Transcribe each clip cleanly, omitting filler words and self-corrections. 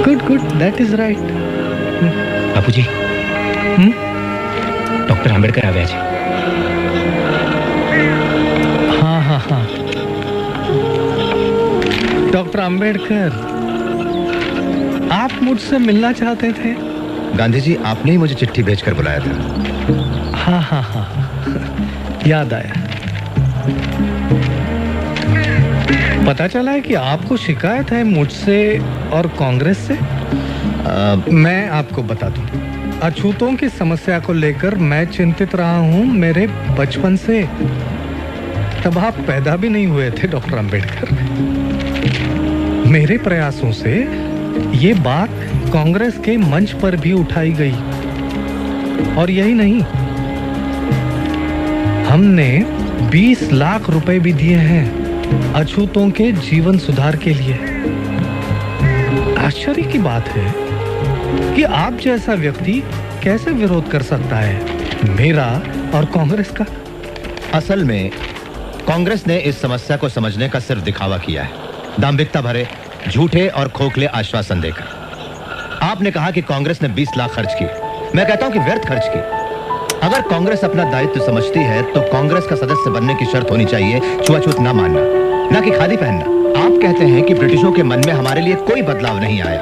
Good good, that is right. Bapuji, doctor Ambedkar આવ્યા છે. हाँ हाँ हाँ, डॉक्टर आंबेडकर, आप मुझसे मिलना चाहते थे? गांधी जी, आपने ही मुझे चिट्ठी भेजकर बुलाया था. हाँ हाँ हाँ, याद आया. पता चला है कि आपको शिकायत है मुझसे और कांग्रेस से. मैं आपको बता दूं, अछूतों की समस्या को लेकर मैं चिंतित रहा हूं मेरे बचपन से. तब आप पैदा भी नहीं हुए थे डॉक्टर अंबेडकर. मेरे प्रयासों से ये बात कांग्रेस के मंच पर भी उठाई गई. और यही नहीं, हमने 20 लाख रुपए भी दिए हैं अछूतों के जीवन सुधार के लिए. आश्चर्य की बात है कि आप जैसा व्यक्ति कैसे विरोध कर सकता है मेरा और कांग्रेस का. असल में कांग्रेस ने इस समस्या को समझने का सिर्फ दिखावा किया है, दांभिकता भरे झूठे और खोखले आश्वासन देकर. आपने कहा कि कांग्रेस ने 20 लाख खर्च किए. मैं कहता हूं कि व्यर्थ खर्च किए. अगर कांग्रेस अपना दायित्व समझती है तो कांग्रेस का सदस्य बनने की शर्त होनी चाहिए छुआछूत ना मानना, ना कि खादी पहनना. आप कहते हैं कि ब्रिटिशों के मन में हमारे लिए कोई बदलाव नहीं आया.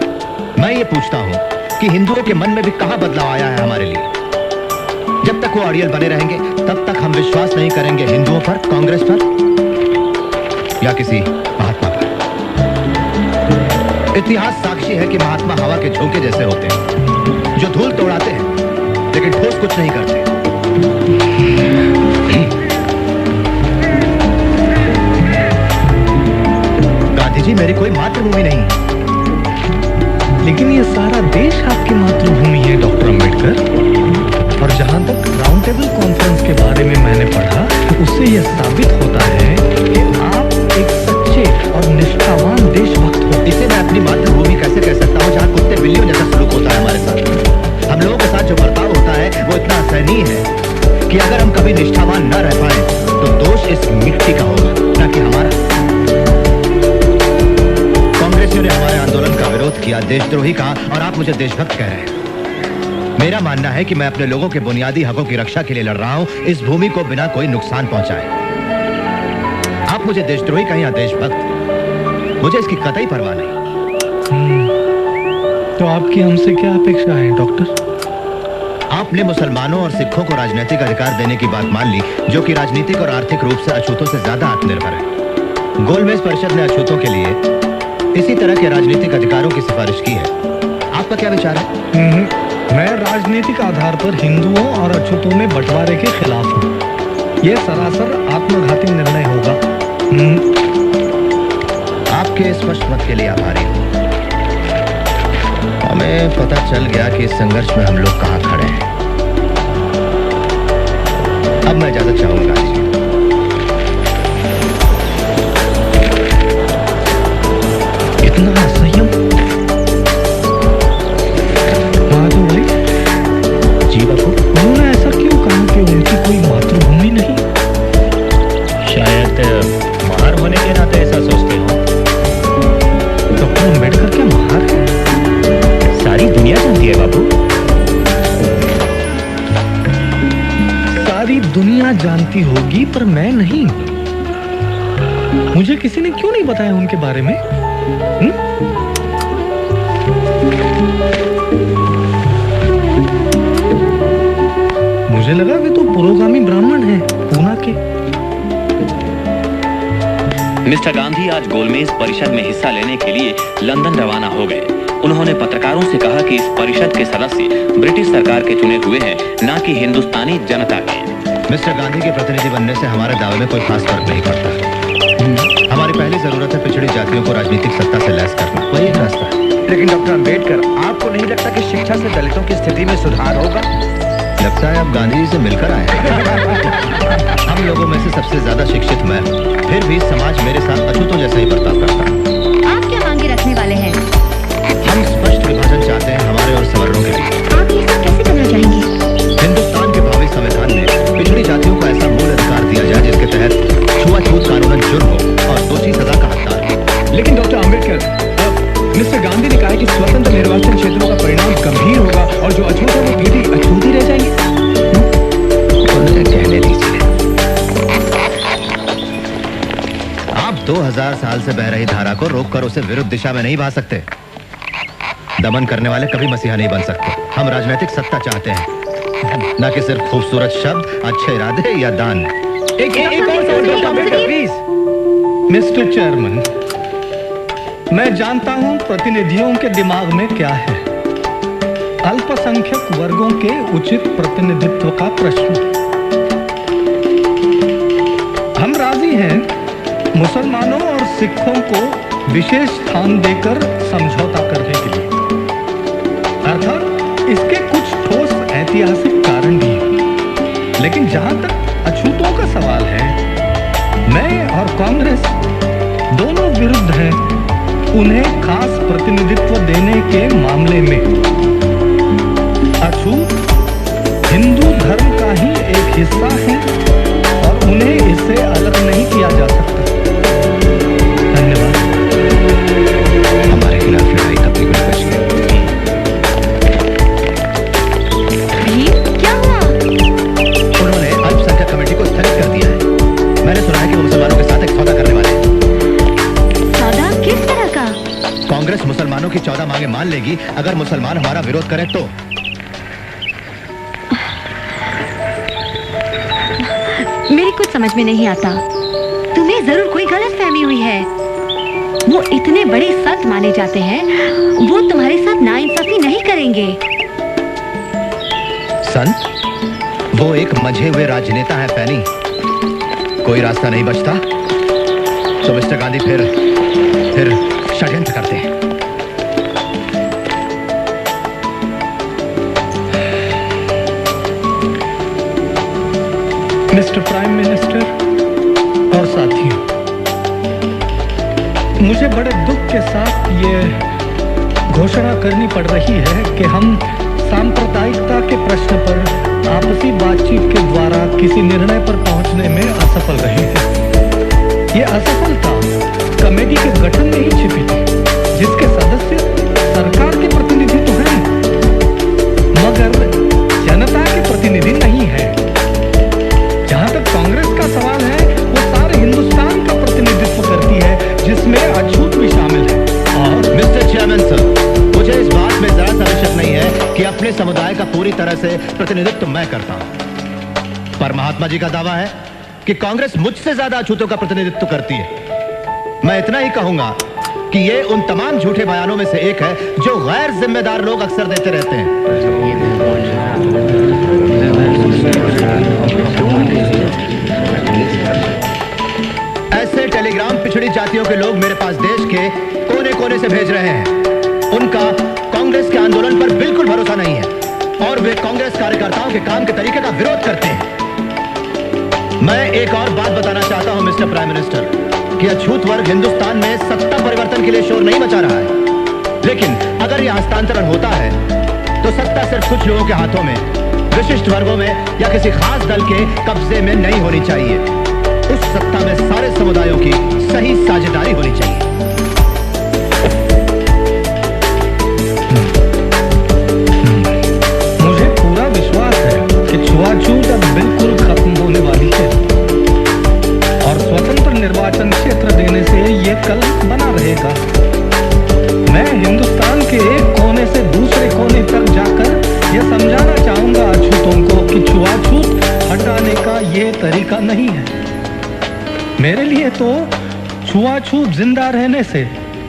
मैं ये पूछता हूं कि हिंदुओं के मन में भी कहां बदलाव आया है हमारे लिए. जब तक वो अड़ियल बने रहेंगे तब तक हम विश्वास नहीं करेंगे हिंदुओं पर, कांग्रेस पर या किसी महात्मा पर. इतिहास साक्षी है कि महात्मा हवा के झोंके जैसे होते हैं, जो धूल तोड़ाते हैं लेकिन ठोस कुछ नहीं करते. गांधी जी, मेरी कोई मातृभूमि नहीं है. लेकिन ये सारा देश आपकी मातृभूमि है डॉक्टर अंबेडकर. और जहां तक राउंड टेबल कॉन्फ्रेंस के बारे में मैंने पढ़ा, उससे यह साबित होता है कि आप एक सच्चे और निष्ठावान देशभक्त हो. इसे मैं अपनी मातृभूमि कैसे कह सकता हूँ जहाँ कुत्ते बिल्लियों जैसा सलूक होता है हमारे साथ. हम लोगों के साथ जो बर्ताव होता है वो इतना असहनीय है कि अगर हम कभी निष्ठावान न रह पाए तो दोष इस मिट्टी का होगा, न कि हमारा. कांग्रेसियों ने हमारे आंदोलन का विरोध किया, देशद्रोही कहा, और आप मुझे देशभक्त कह रहे हैं. मेरा मानना है कि मैं अपने लोगों के बुनियादी हकों की रक्षा के लिए लड़ रहा हूं, इस भूमि को बिना कोई नुकसान पहुंचाए. आप मुझे देशद्रोही कहें या देशभक्त, मुझे इसकी कतई परवाह नहीं. तो आपकी हमसे क्या अपेक्षा है डॉक्टर? आपने मुसलमानों और सिखों को राजनीतिक अधिकार देने की बात मान ली, जो कि राजनीतिक और आर्थिक रूप से अछूतों से ज्यादा आत्मनिर्भर है. गोलमेज परिषद ने अछूतों के लिए इसी तरह के राजनीतिक अधिकारों की सिफारिश की है. आपका क्या विचार है? मैं राजनीतिक आधार पर हिंदुओं और अछूतों में बंटवारे के खिलाफ हूँ. यह सरासर आत्मघाती निर्णय होगा. आपके स्पष्ट मत के लिए आभारी हूँ. हमें पता चल गया कि इस संघर्ष में हम लोग कहाँ खड़े हैं. अब मैं इजाजत चाहूंगा. इतना संयम? माधव भाई जी बापू, उन्होंने ऐसा क्यों कहा कि उनकी कोई मातृभूमि नहीं? शायद महार होने के नाते ऐसा सोचते हो. डॉक्टर अंबेडकर क्या महार है? सारी दुनिया जानती है बापू. सारी दुनिया जानती होगी पर मैं नहीं. मुझे किसी ने क्यों नहीं बताया उनके बारे में? मुझे लगा वे तो पुरोगामी ब्राह्मण हैं, पूना के. मिस्टर गांधी आज गोलमेज परिषद में हिस्सा लेने के लिए लंदन रवाना हो गए. उन्होंने पत्रकारों से कहा कि इस परिषद के सदस्य ब्रिटिश सरकार के चुने हुए हैं, न कि हिंदुस्तानी जनता के. मिस्टर गांधी के प्रतिनिधि बनने से हमारे दावे में कोई खास फर्क नहीं पड़ता. हमारी पहली जरूरत है पिछड़ी जातियों को राजनीतिक सत्ता से लैस करना. वही एक रास्ता है. लेकिन डॉक्टर अंबेडकर, आपको नहीं लगता कि शिक्षा से दलितों की स्थिति में सुधार होगा? लगता है आप गांधी जी से मिलकर आए हैं. हम लोगों में से सबसे ज्यादा शिक्षित मैं, फिर भी समाज मेरे साथ अछूतों जैसा ही बर्ताव करता है. आप क्या मांगे रखने वाले हैं? हम स्पष्ट विभाजन चाहते हैं हमारे और सवर्णों के बीच. आप ये सब कैसे करना चाहेंगे? हिंदुस्तान के भावी संविधान में पिछड़ी जातियों को ऐसा मूल अधिकार दिया जाए जिसके तहत छुआछूत कानूनन जुर्म हो और दोषी सजा का हकदार हो. लेकिन डॉक्टर अंबेडकर, मिस्टर गांधी ने कहा कि स्वतंत्र निर्वाचन क्षेत्रों का परिणाम गंभीर होगा और जो अछूत है वो भी अछूत ही रह जाएंगे। उन्हें कहने दीजिए। आप 2000 साल से बह रही धारा को रोककर उसे विरुद्ध दिशा में नहीं बहा सकते। दमन करने वाले कभी मसीहा नहीं बन सकते। हम राजनीतिक सत्ता चाहते हैं, न कि सिर्फ खूबसूरत शब्द, अच्छे इरादे या दान। एक और प्लीज। मिस्टर चेयरमैन, मैं जानता हूं प्रतिनिधियों के दिमाग में क्या है। अल्पसंख्यक वर्गों के उचित प्रतिनिधित्व का प्रश्न। हम राजी हैं मुसलमानों और सिखों को विशेष स्थान देकर समझौता करने के लिए। अर्थात इसके कुछ ठोस ऐतिहासिक कारण भी हैं। लेकिन जहां तक अछूतों का सवाल है, मैं और कांग्रेस दोनों विरुद्ध हैं उन्हें खास प्रतिनिधित्व देने के मामले में। अछूत हिंदू धर्म का ही एक हिस्सा है और उन्हें इससे अलग नहीं किया जा सकता। धन्यवाद। हमारे खिलाफ लड़ाई तब भी बच गई। क्या हुआ? उन्होंने अल्पसंख्यक कमेटी को स्थगित कर दिया है। मैंने सुना है कि वो मुसलमानों के साथ एक सौदा करने वाले हैं। सौदा किस तरह का? कांग्रेस मुसलमानों की 14 मांगे मान लेगी अगर मुसलमान हमारा विरोध करें तो। मेरी कुछ समझ में नहीं आता। तुम्हें जरूर कोई गलतफहमी हुई है। वो इतने बड़े संत माने जाते हैं, वो तुम्हारे साथ नाइंसाफी नहीं करेंगे। संत? वो एक मंझे हुए राजनेता है फैनी। कोई रास्ता नहीं बचता तो मिस्टर गांधी फिर षड्यंत्र करते हैं। मिस्टर प्राइम मिनिस्टर और साथियों, मुझे बड़े दुख के साथ ये घोषणा करनी पड़ रही है कि हम सांप्रदायिकता के प्रश्न पर आपसी बातचीत के द्वारा किसी निर्णय पर पहुंचने में असफल रहे हैं। ये असफलता कमेटी के गठन में ही छिपी थी, जिसके सदस्य सरकार के प्रतिनिधि तो हैं, मगर जनता के प्रतिनिधि नहीं है। जहां तक कांग्रेस का सवाल है, वो सारे हिंदुस्तान का प्रतिनिधित्व करती है, जिसमें अछूत भी शामिल है। और मिस्टर चेयरमैन सर, मुझे इस बात में जरा सा शक नहीं है कि अपने समुदाय का पूरी तरह से प्रतिनिधित्व मैं करता हूं। पर महात्मा जी का दावा है कि कांग्रेस मुझसे ज्यादा अछूतों का प्रतिनिधित्व करती है। मैं इतना ही कहूंगा कि ये उन तमाम झूठे बयानों में से एक है जो गैर जिम्मेदार लोग अक्सर देते रहते हैं। ऐसे टेलीग्राम पिछड़ी जातियों के लोग मेरे पास देश के कोने कोने से भेज रहे हैं। उनका कांग्रेस के आंदोलन पर बिल्कुल भरोसा नहीं है और वे कांग्रेस कार्यकर्ताओं के काम के तरीके का विरोध करते हैं। मैं एक और बात बताना चाहता हूं मिस्टर प्राइम मिनिस्टर, कि अछूत वर्ग हिंदुस्तान में सत्ता परिवर्तन के लिए शोर नहीं मचा रहा है। लेकिन अगर यह हस्तांतरण होता है तो सत्ता सिर्फ कुछ लोगों के हाथों में, विशिष्ट वर्गों में या किसी खास दल के कब्जे में नहीं होनी चाहिए। उस सत्ता में सारे समुदायों की सही साझेदारी होनी चाहिए। मुझे पूरा विश्वास है कि छुआछूत अब बिल्कुल खत्म होने वाली है और स्वतंत्र निर्वाचन क्षेत्र देने से ये कल बना रहेगा। मैं हिंदुस्तान के एक कोने से दूसरे कोने तक जाकर ये समझाना चाहूंगा अछूतों को कि छुआछूत हटाने का ये तरीका नहीं है। मेरे लिए तो छुआछूत जिंदा रहने से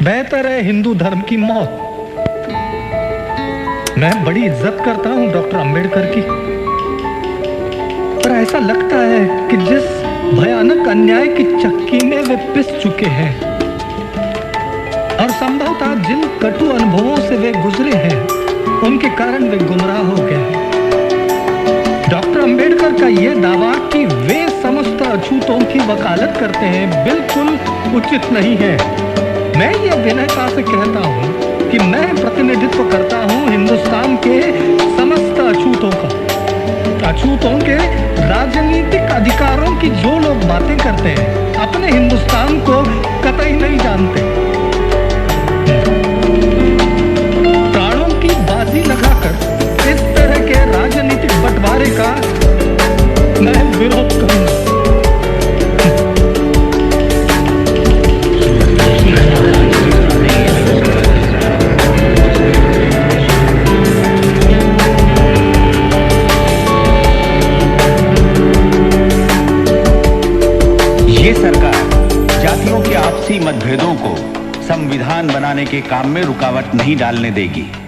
बेहतर है हिंदू धर्म की मौत। मैं बड़ी इज्जत करता हूं डॉक्टर अंबेडकर की, पर ऐसा लगता है कि जिस भयानक अन्याय की चक्की में वे पिस चुके हैं और संभवतः जिन कटु अनुभवों से वे गुजरे हैं, उनके कारण वे गुमराह हो गए हैं। डॉक्टर अंबेडकर का यह दावा कि वे समस्त अछूतों की वकालत करते हैं बिल्कुल उचित नहीं है। मैं ये विनयता से कहता हूं कि मैं प्रतिनिधित्व करता हूं हिंदुस्तान के समस्त अछूतों का। अछूतों के राजनीतिक अधिकारों की जो लोग बातें करते हैं, अपने हिंदुस्तान को कतई नहीं जानते। ये सरकार जातियों के आपसी मतभेदों को संविधान बनाने के काम में रुकावट नहीं डालने देगी।